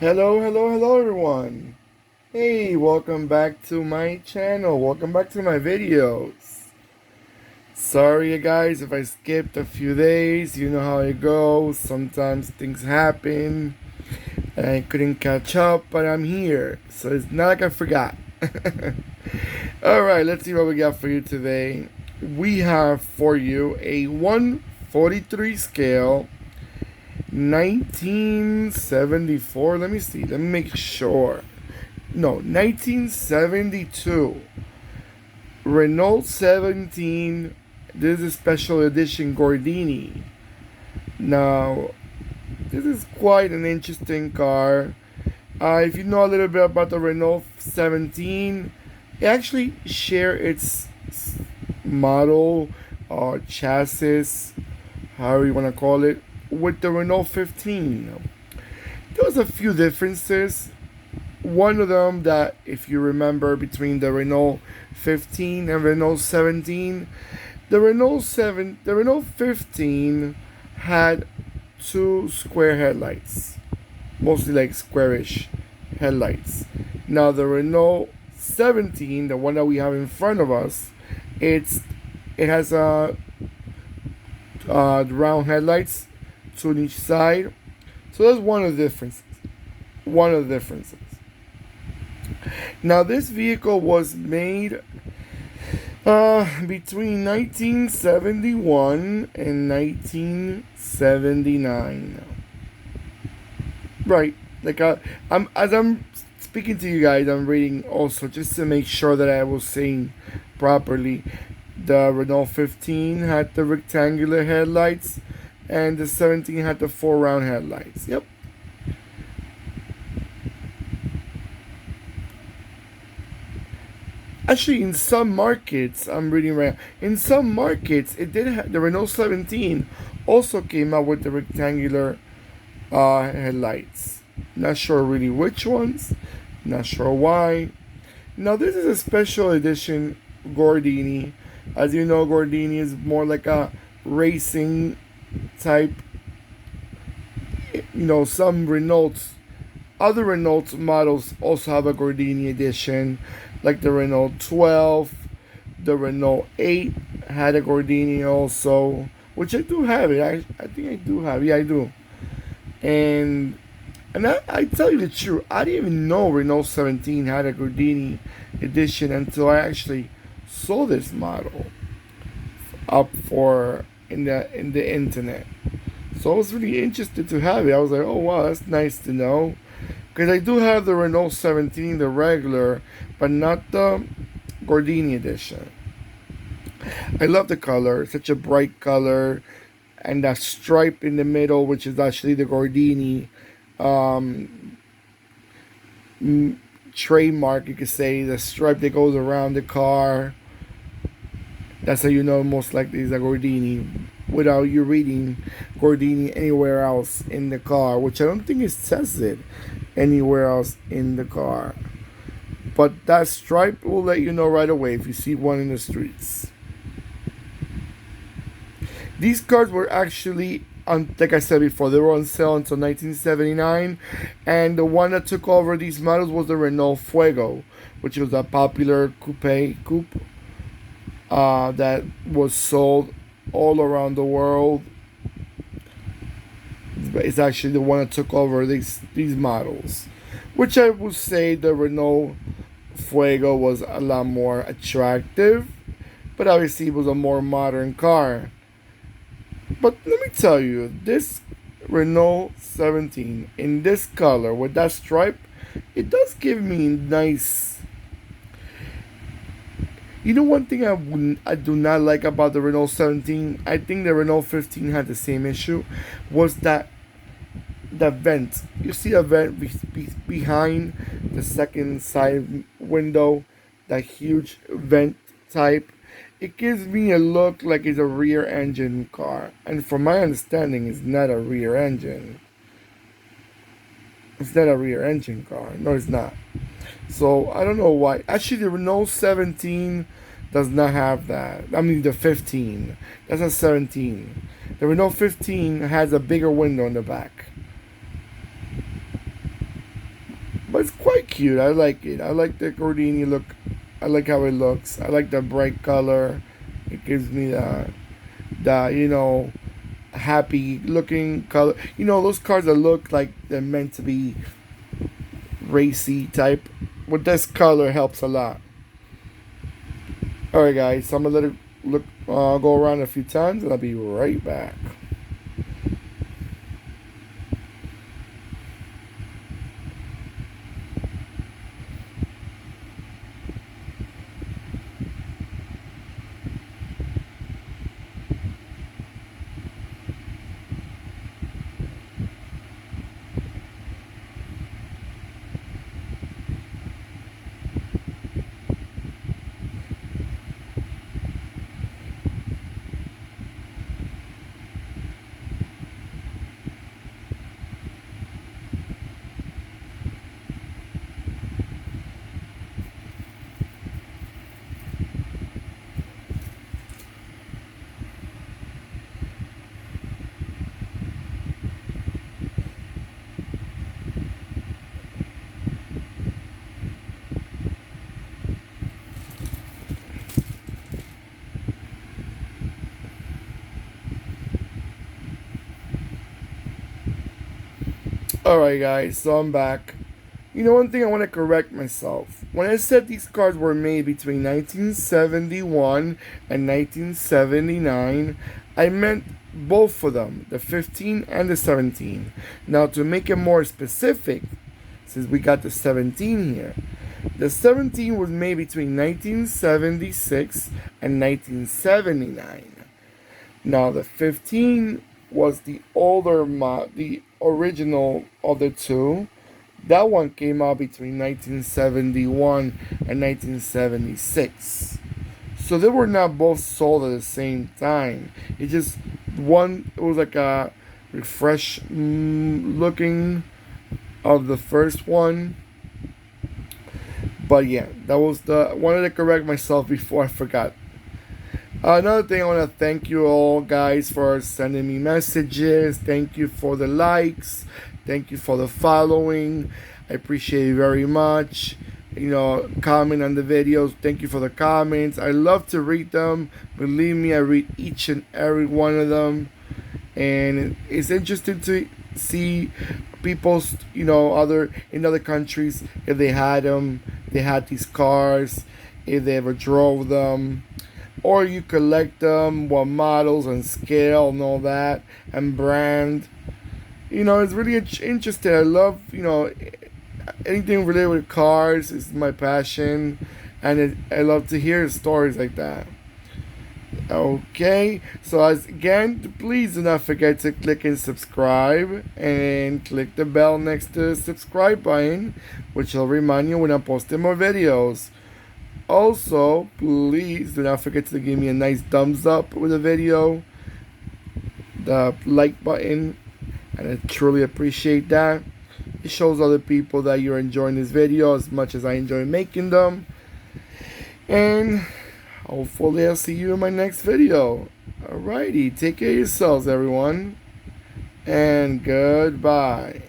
Hello everyone. Hey, welcome back to my channel. Welcome back to my videos. Sorry guys if I skipped a few days. You know how it goes. Sometimes things happen and I couldn't catch up, but I'm here. So it's not like I forgot. Alright, let's see what we got for you today. We have for you a 143 scale 1974. Let me see. Let me make sure. No, 1972. Renault 17. This is a special edition Gordini. Now, this is quite an interesting car. If you know a little bit about the Renault 17, it actually share its model or chassis, however you want to call it, with the Renault 15. There was a few differences. One of them that, if you remember, between the Renault 15 and Renault 17, the Renault 15 had two square headlights, mostly like squarish headlights. Now the Renault 17, the one that we have in front of us, it has round headlights, two on each side. So that's one of the differences. One of the differences. Now this vehicle was made between 1971 and 1979. Right. Like I'm as I'm speaking to you guys, I'm reading also just to make sure that I was saying properly. The Renault 15 had the rectangular headlights, and the 17 had the four round headlights. Yep. Actually, in some markets, I'm reading right. In some markets, it did have the Renault 17 also came out with the rectangular headlights. Not sure really which ones. Not sure why. Now this is a special edition Gordini. As you know, Gordini is more like a racing type. Some other Renault models also have a Gordini edition, like the Renault 12, the Renault 8 had a Gordini also, which I do have it. I think I do have. Yeah, I do. And I tell you the truth, I didn't even know Renault 17 had a Gordini edition until I actually saw this model up for in the internet. So I was really interested to have it. I was like, oh wow, that's nice to know. Because I do have the Renault 17, the regular, but not the Gordini edition. I love the color. It's such a bright color. And that stripe in the middle, which is actually the Gordini um, trademark, you could say. The stripe that goes around the car. That's how you know most likely it's a Gordini without you reading Gordini anywhere else in the car, which I don't think it says it anywhere else in the car. But that stripe will let you know right away if you see one in the streets. These cars were actually, like I said before, they were on sale until 1979, and the one that took over these models was the Renault Fuego, which was a popular coupe that was sold all around the world. It's actually the one that took over these models, which I would say the Renault Fuego was a lot more attractive, but obviously it was a more modern car. But let me tell you, this Renault 17 in this color with that stripe, it does give me nice. You know, one thing I do not like about the Renault 17, I think the Renault 15 had the same issue, was that the vent. You see a vent behind the second side window, that huge vent type. It gives me a look like it's a rear engine car. And from my understanding, it's not a rear engine. It's not a rear engine car. No, it's not. So I don't know why. Actually, the Renault 17 does not have that. I mean, the 15. That's a 17. The Renault 15 has a bigger window in the back. but it's quite cute. I like it. I like the Gordini look. I like how it looks. I like the bright color. It gives me the happy looking color. Those cars that look like they're meant to be racy type. With this color helps a lot. Alright guys, so I'm gonna let it go around a few times and I'll be right back. Alright guys, so I'm back. One thing I want to correct myself. When I said these cars were made between 1971 and 1979, I meant both of them, the 15 and the 17. Now to make it more specific, since we got the 17 here, the 17 was made between 1976 and 1979. Now the 15 was the older the original of the two. That one came out between 1971 and 1976. So they were not both sold at the same time. It just it was like a refresh looking of the first one. But yeah, that was wanted to correct myself before I forgot. Another thing, I want to thank you all guys for sending me messages. Thank you for the likes. Thank you for the following. I appreciate it very much. Comment on the videos. Thank you for the comments. I love to read them. Believe me, I read each and every one of them. And it's interesting to see people's, in other countries, if they had them, they had these cars, if they ever drove them. Or you collect them, what models and scale and all that, and brand. It's really interesting. I love, anything related with cars is my passion. And I love to hear stories like that. Okay, so again, please do not forget to click and subscribe. And click the bell next to the subscribe button, which will remind you when I'm posting more videos. Also, please do not forget to give me a nice thumbs up with the video, the like button, and I truly appreciate that. It shows other people that you're enjoying this video as much as I enjoy making them. And hopefully I'll see you in my next video. Alrighty, take care of yourselves everyone, and goodbye.